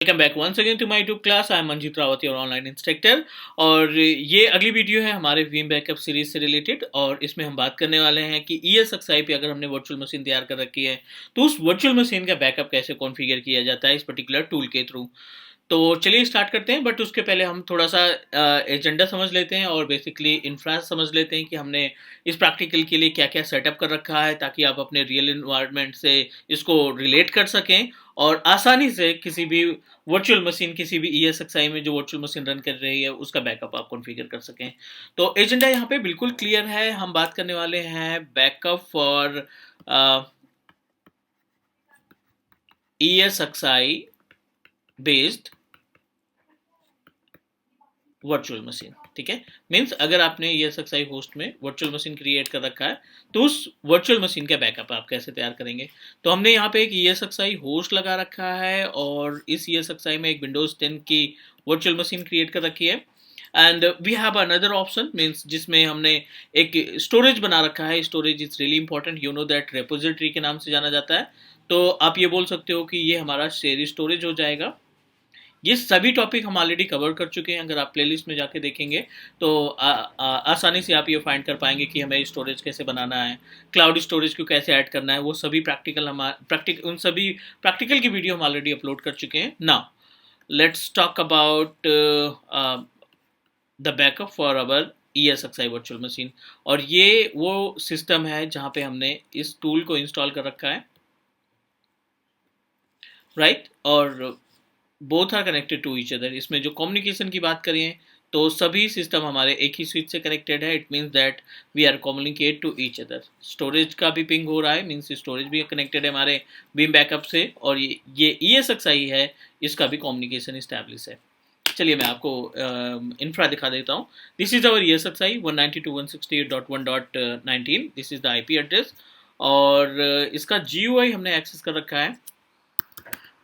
Welcome back once again to my YouTube class. I am Manjeet Rawat, your online instructor. और ये अगली video है हमारे वीम बैकअप सीरीज से रिलेटेड, और इसमें हम बात करने वाले हैं कि ESXi पे अगर हमने वर्चुअल मशीन तैयार कर रखी है तो उस वर्चुअल मशीन का बैकअप कैसे कॉन्फ़िगर किया जाता है इस पर्टिकुलर टूल के थ्रू। तो चलिए स्टार्ट करते हैं, बट उसके पहले हम थोड़ा सा एजेंडा समझ लेते हैं और बेसिकली इंफ्रा समझ लेते हैं कि हमने इस प्रैक्टिकल के लिए क्या क्या सेटअप कर रखा है, ताकि आप अपने रियल इन्वायरमेंट से इसको रिलेट कर सकें और आसानी से किसी भी वर्चुअल मशीन, किसी भी ESXi में जो वर्चुअल मशीन रन कर रही है उसका बैकअप आप कॉन्फ़िगर कर सकें। तो एजेंडा यहाँ पे बिल्कुल क्लियर है। हम बात करने वाले हैं backup for ESXi based virtual machine. ठीक है, मीन्स अगर आपने ESXi होस्ट में वर्चुअल मशीन क्रिएट कर रखा है तो उस वर्चुअल मशीन का बैकअप आप कैसे तैयार करेंगे। तो हमने यहाँ पे एक ESXi होस्ट लगा रखा है और इस ESXi में एक विंडोज 10 की वर्चुअल मशीन क्रिएट कर रखी है। And we have another option, means जिसमें हमने एक स्टोरेज बना रखा है। Storage is really important, you know that repository के नाम से जाना जाता है। तो आप ये बोल सकते हो कि ये हमारा शेयर स्टोरेज हो जाएगा। ये सभी टॉपिक हम ऑलरेडी कवर कर चुके हैं। अगर आप प्लेलिस्ट में जाके देखेंगे तो आसानी से आप ये फाइंड कर पाएंगे कि हमें स्टोरेज कैसे बनाना है, क्लाउड स्टोरेज को कैसे ऐड करना है। वो सभी उन सभी प्रैक्टिकल की वीडियो हम ऑलरेडी अपलोड कर चुके हैं। Now let's talk about the backup for our ESXi virtual machine. और ये वो सिस्टम है जहाँ पे हमने इस टूल को इंस्टॉल कर रखा है, राइट। और both are connected to each other. इसमें जो कम्युनिकेशन की बात करें तो सभी सिस्टम हमारे एक ही स्विच से कनेक्टेड है। It means that we are communicate to each other. Storage का भी पिंग हो रहा है, मीन्स स्टोरेज भी कनेक्टेड है हमारे बीम बैकअप से, और ये ESXi है, इसका भी कम्युनिकेशन इस्टेब्लिश है। चलिए मैं आपको इंफ्रा दिखा देता हूँ। This is our ESXi 192.168.1.19। This is the IP address, और इसका GUI हमने एक्सेस कर रखा है।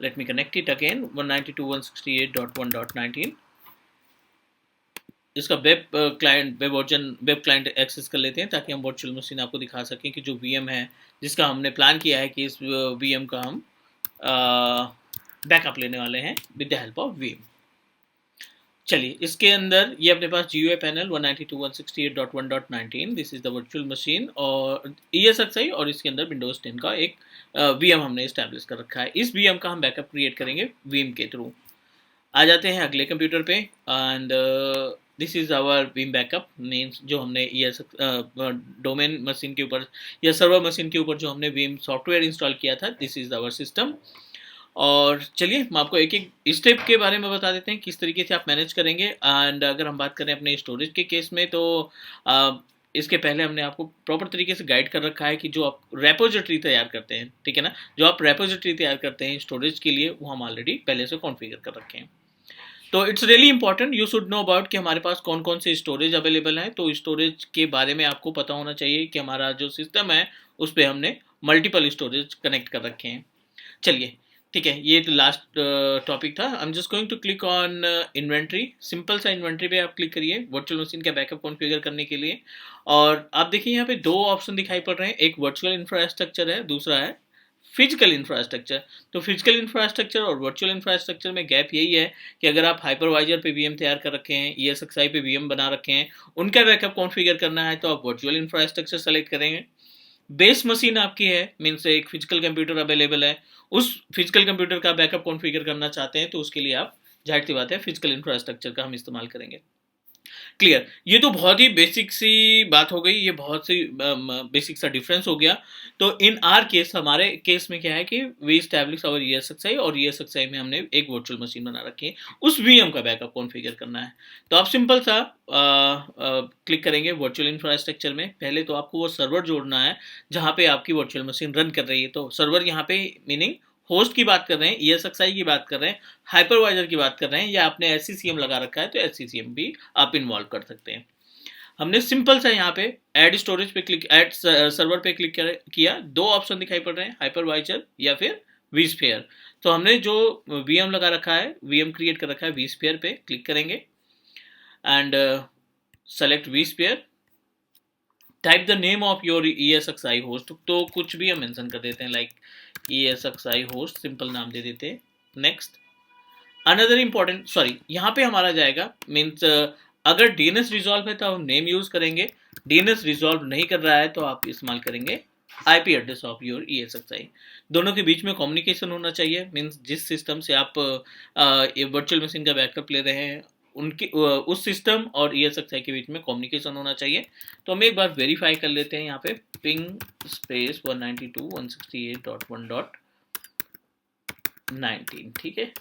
Let me connect it again, 192.168.1.19। इसका वेब क्लाइंट एक्सेस कर लेते हैं ताकि हम वर्चुअल मशीन आपको दिखा सकें कि जो VM है जिसका हमने प्लान किया है कि इस VM का हम बैकअप लेने वाले हैं with the help of VM। चलिए इसके अंदर ये अपने पास GUI panel 192.168.1.19, this is the virtual machine और ESXi, और इसके अंदर विंडोज 10 का एक VM हमने इस्टेब्लिश कर रखा है। इस VM का हम बैकअप क्रिएट करेंगे VM के थ्रू। आ जाते हैं अगले कंप्यूटर पे, and this is our Veeam backup, means जो हमने डोमेन मशीन के ऊपर या सर्वर मशीन के ऊपर जो हमने वीम सॉफ्टवेयर इंस्टॉल किया था, दिस इज आवर सिस्टम। और चलिए हम आपको एक एक स्टेप के बारे में बता देते हैं किस तरीके से आप मैनेज करेंगे। एंड अगर हम बात करें अपने स्टोरेज के केस में तो इसके पहले हमने आपको प्रॉपर तरीके से गाइड कर रखा है कि जो आप रेपोजिटरी तैयार करते हैं, ठीक है ना, जो आप रेपोजिटरी तैयार करते हैं स्टोरेज के लिए, वो हम ऑलरेडी पहले से कॉन्फ़िगर कर रखे हैं। तो it's really important, you should know about कि हमारे पास कौन कौन से स्टोरेज अवेलेबल हैं। तो स्टोरेज के बारे में आपको पता होना चाहिए कि हमारा जो सिस्टम है उस पर हमने मल्टीपल स्टोरेज कनेक्ट कर रखे हैं। चलिए ठीक है, ये तो लास्ट टॉपिक था। I am just going to click on inventory. Simple सा इन्वेंट्री पे आप क्लिक करिए वर्चुअल मशीन का बैकअप कॉन्फ़िगर करने के लिए। और आप देखिए यहाँ पे दो ऑप्शन दिखाई पड़ रहे हैं, एक वर्चुअल इंफ्रास्ट्रक्चर है, दूसरा है फिजिकल इंफ्रास्ट्रक्चर। तो फिजिकल इंफ्रास्ट्रक्चर और वर्चुअल इंफ्रास्ट्रक्चर में गैप यही है कि अगर आप हाइपरवाइजर पे VM तैयार कर रखे हैं, ESXi पे VM बना रखे हैं, उनका बैकअप कॉन्फ़िगर करना है तो आप वर्चुअल इंफ्रास्ट्रक्चर सेलेक्ट करेंगे। बेस मशीन आपकी है, मीन्स एक फिजिकल कंप्यूटर अवेलेबल है, उस फिजिकल कंप्यूटर का बैकअप कॉन्फ़िगर करना चाहते हैं तो उसके लिए आप जाहिर सी बात है फिजिकल इंफ्रास्ट्रक्चर का हम इस्तेमाल करेंगे। क्लियर, ये तो बहुत ही बेसिक सी बात हो गई, ये बहुत सी बेसिक सा डिफरेंस हो गया। तो इन आर केस, हमारे केस में क्या है कि वी स्टैब्लिश आवर ESXi, और ESXi में हमने एक वर्चुअल मशीन बना रखी है, उस VM का बैकअप कॉन्फ़िगर करना है। तो आप सिंपल सा क्लिक करेंगे वर्चुअल इंफ्रास्ट्रक्चर में। पहले तो आपको वो सर्वर जोड़ना है जहाँ पे आपकी वर्चुअल मशीन रन कर रही है। तो सर्वर यहाँ पे मीनिंग होस्ट की बात कर रहे हैं, ESXi की बात कर रहे हैं, हाइपरवाइजर की बात कर रहे हैं, या आपने SCCM लगा रखा है तो SCCM भी आप इन्वॉल्व कर सकते हैं। हमने सिंपल सा यहाँ पे ऐड स्टोरेज पे क्लिक, ऐड सर्वर पे क्लिक किया। दो ऑप्शन दिखाई पड़ रहे हैं, हाइपरवाइजर या फिर vSphere। तो हमने जो VM लगा रखा है, VM क्रिएट कर रखा है, vSphere पे क्लिक करेंगे and select vSphere। Type the name of your ESXi host, तो कुछ भी हम मेंशन कर देते हैं, लाइक ESXi होस्ट, सिंपल नाम दे देते हैं। नेक्स्ट, अनदर इम्पॉर्टेंट, सॉरी यहाँ पे हमारा जाएगा मीन्स अगर डीएनएस रिजॉल्व है तो हम नेम यूज करेंगे, डीएनएस रिजॉल्व नहीं कर रहा है तो आप इस्तेमाल करेंगे आईपी एड्रेस ऑफ योर ईएसएक्सआई। दोनों के बीच में कम्युनिकेशन होना चाहिए, मीन्स जिस सिस्टम से आप वर्चुअल मशीन का बैकअप ले रहे हैं उनकी उस सिस्टम और ईएसएक्सआई के बीच में कम्युनिकेशन होना चाहिए। तो हम एक बार वेरीफाई कर लेते हैं यहाँ पे पिंग स्पेस 192.168.1.19, ठीक है।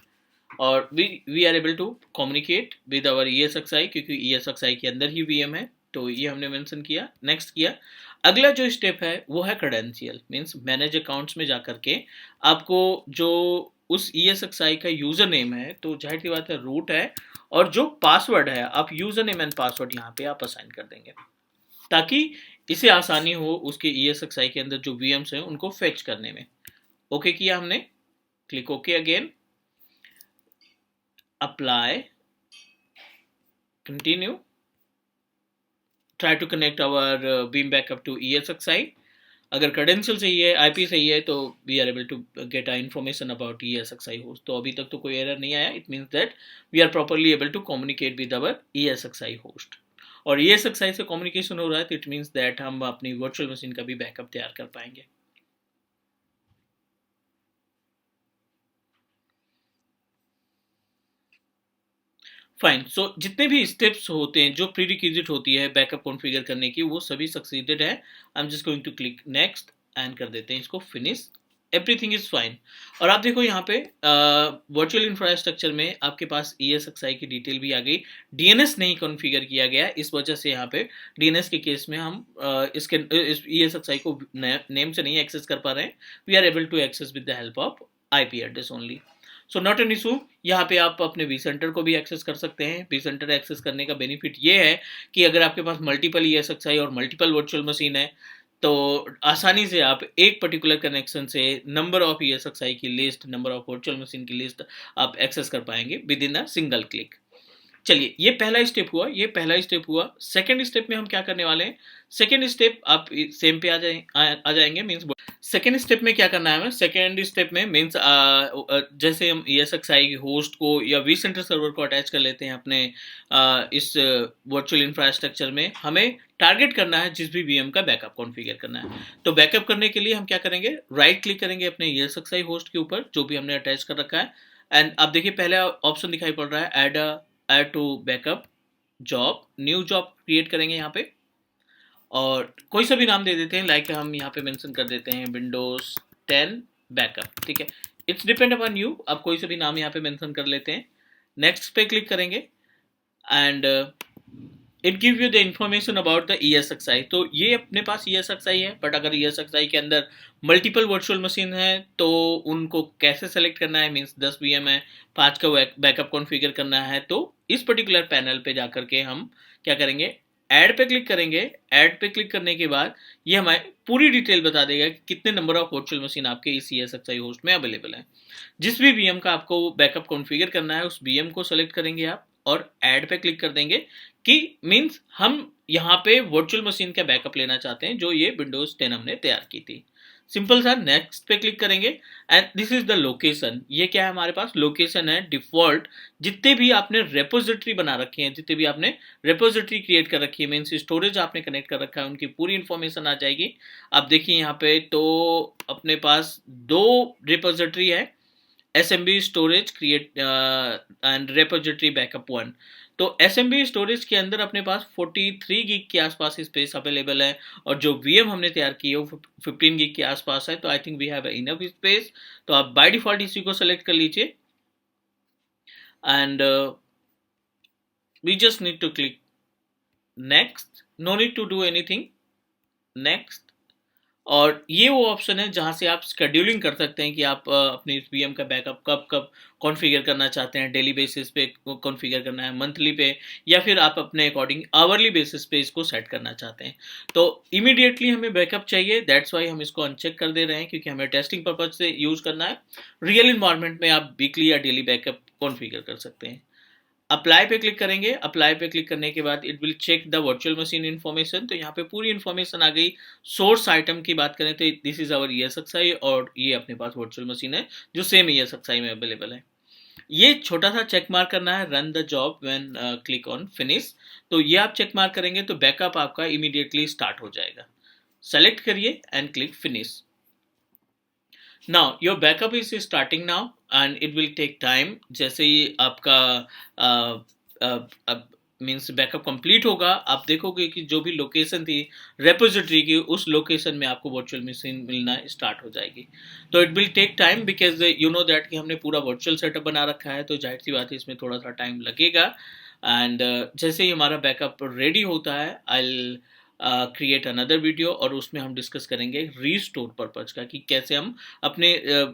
और we are able to communicate with our ESXi क्योंकि ईएसएक्सआई के अंदर ही वीएम है, तो ये हमने मेंशन किया। नेक्स्ट किया, अगला जो स्टेप है वो है क्रेडेंशियल, मींस मैनेज अकाउंट्स में जाकर के आपको जो उस ईएसएक्सआई का यूजर नेम है, तो जाहिर सी बात है रूट है, और जो पासवर्ड है आप यूजर नेम एंड पासवर्ड यहाँ पे आप असाइन कर देंगे ताकि इसे आसानी हो उसके ईएसएक्सआई के अंदर जो वीएम्स हैं उनको फेच करने में। ओके किया हमने, click okay again, apply, continue, try to connect our Veeam backup to ESXi। अगर credential सही है, IP सही है, तो we are able to get a information about ESXi host। तो अभी तक तो कोई error नहीं आया, it means that we are properly able to communicate with our ESXi host। और ESXi से communication हो रहा है तो it means that हम अपनी virtual machine का भी backup तैयार कर पाएंगे। फाइन, सो जितने भी स्टेप्स होते हैं, जो प्री रिक्विजिट होती है बैकअप कॉन्फ़िगर करने की, वो सभी सक्सीडेड है। I am just going to click next and कर देते हैं इसको फिनिश, एवरीथिंग इज फाइन। और आप देखो यहाँ पे वर्चुअल इंफ्रास्ट्रक्चर में आपके पास ESXi की डिटेल भी आ गई, डीएनएस नहीं कॉन्फ़िगर किया गया, इस वजह से यहाँ पे डीएनएस के केस में हम इस ESXi को नेम से नहीं एक्सेस कर पा रहे हैं। We are able to access with the help of IP address only. So not an issue, यहाँ पे आप अपने वी सेंटर को भी एक्सेस कर सकते हैं। वी सेंटर एक्सेस करने का बेनिफिट ये है कि अगर आपके पास मल्टीपल ESXi और मल्टीपल वर्चुअल मशीन है तो आसानी से आप एक पर्टिकुलर कनेक्शन से नंबर ऑफ ESXi की list, number of virtual machine की लिस्ट आप एक्सेस कर पाएंगे with in a single click. चलिए, ये पहला स्टेप हुआ, ये पहला स्टेप हुआ। सेकंड स्टेप में हम क्या करने वाले हैं, सेकंड स्टेप आप सेम पे आ जाएंगे, मींस सेकंड स्टेप में क्या करना है हमें, सेकंड स्टेप में मींस जैसे हम ESXi होस्ट को या वी सेंटर सर्वर को अटैच कर लेते हैं अपने इस वर्चुअल इंफ्रास्ट्रक्चर में, हमें टारगेट करना है जिस भी VM का बैकअप कॉन्फ़िगर करना है। तो बैकअप करने के लिए हम क्या करेंगे, राइट क्लिक करेंगे अपने ESXi होस्ट के ऊपर जो भी हमने अटैच कर रखा है, एंड आप देखिए पहला ऑप्शन दिखाई पड़ रहा है add to backup job, new job create करेंगे यहाँ पे, और कोई सा भी नाम दे देते हैं, लाइक हम यहाँ पे मेंशन कर देते हैं विंडोज 10 बैकअप, ठीक है। इट्स डिपेंड अपॉन यू, आप कोई सा भी नाम यहाँ पे मेंशन कर लेते हैं। नेक्स्ट पे क्लिक करेंगे and it give you the information about the ESXi। तो ये अपने पास ESXi है, बट अगर ESXi के अंदर मल्टीपल वर्चुअल मशीन है तो उनको कैसे सेलेक्ट करना है, मींस 10 VM है, 5 का बैकअप कॉन्फ़िगर करना है, तो इस पर्टिकुलर पैनल पे जाकर के हम क्या करेंगे, ऐड पे क्लिक करेंगे। ऐड पे क्लिक करने के बाद ये हमें पूरी डिटेल बता देगा कि कितने नंबर ऑफ वर्चुअल मशीन आपके इस ESXi होस्ट में अवेलेबल है। जिस भी VM का आपको बैकअप कॉन्फ़िगर करना है उस VM को सेलेक्ट करेंगे आप और ऐड पे क्लिक कर देंगे कि मींस हम यहाँ पे वर्चुअल मशीन का बैकअप लेना चाहते हैं जो ये विंडोज 10 हमने तैयार की थी। सिंपल सा, नेक्स्ट पे क्लिक करेंगे and this is the location. ये क्या है, हमारे पास लोकेशन है डिफॉल्ट, जितने भी आपने रेपोजिटरी बना रखे हैं, जितने भी आपने रेपोजिटरी क्रिएट कर रखी है, मीन्स स्टोरेज आपने कनेक्ट कर रखा है, उनकी पूरी इंफॉर्मेशन आ जाएगी। आप देखिए यहाँ पे तो अपने पास 2 रेपोजिटरी है, SMB storage create and repository backup 1। तो SMB स्टोरेज के अंदर अपने पास 43 गिग के आसपास स्पेस अवेलेबल है, और जो VM हमने तैयार की है वो 15 गिग के आसपास है, तो I think we have enough space. तो आप बाय डिफॉल्ट इसी को सेलेक्ट कर लीजिए and we just need to click next, no need to do anything, next. और ये वो ऑप्शन है जहाँ से आप शेड्यूलिंग कर सकते हैं कि आप अपनी इस VM का बैकअप कब कब कॉन्फ़िगर करना चाहते हैं, डेली बेसिस पे कॉन्फ़िगर करना है, मंथली पे, या फिर आप अपने अकॉर्डिंग आवरली बेसिस पे इसको सेट करना चाहते हैं। तो इमीडिएटली हमें बैकअप चाहिए, दैट्स वाई हम इसको अनचेक कर दे रहे हैं क्योंकि हमें टेस्टिंग पर्पज से यूज़ करना है। रियल इन्वायरमेंट में आप वीकली या डेली बैकअप कॉन्फ़िगर कर सकते हैं। अप्लाई पे क्लिक करेंगे। अप्लाई पे क्लिक करने के बाद it will check the virtual machine information. तो यहाँ पे पूरी इन्फॉर्मेशन आ गई। सोर्स आइटम की बात करें तो दिस इज आवर ESXi और ये अपने पास वर्चुअल मशीन है जो सेम ESXi में अवेलेबल है। ये छोटा सा चेक मार्क करना है, run the job when click on finish. तो ये आप चेक मार्क करेंगे तो बैकअप आपका इमीडिएटली स्टार्ट हो जाएगा। सेलेक्ट करिए and click finish. Now your backup is starting now and it will take time. जैसे ही आपका मीन्स बैकअप कंप्लीट होगा, आप देखोगे कि जो भी लोकेशन थी रेपोजिटरी की, उस लोकेशन में आपको वर्चुअल मशीन मिलना स्टार्ट हो जाएगी। तो it will take time because you know that कि हमने पूरा वर्चुअल सेटअप बना रखा है, तो जाहिर सी बात है इसमें थोड़ा सा टाइम लगेगा। एंड जैसे ही हमारा बैकअप रेडी होता है, आई क्रिएट अनदर वीडियो और उसमें हम डिस्कस करेंगे रीस्टोर पर्पज का, कि कैसे हम अपने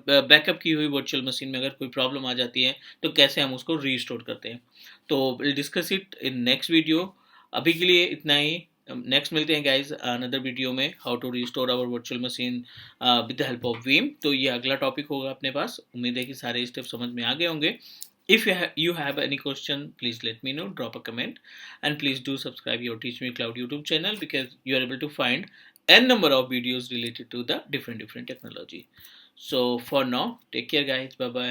बैकअप की हुई वर्चुअल मशीन में अगर कोई प्रॉब्लम आ जाती है तो कैसे हम उसको रीस्टोर करते हैं। तो will discuss it in next video. अभी के लिए इतना ही। नेक्स्ट मिलते हैं गाइज अनदर वीडियो में, how to restore our virtual machine with the help of Veeam. तो ये अगला टॉपिक होगा अपने पास। उम्मीद है कि सारे स्टेप समझ में आ गए होंगे। If you have any question, please let me know, drop a comment, and please do subscribe your Teach Me Cloud YouTube channel, because you are able to find n number of videos related to the different technology. So for now, take care guys, bye bye.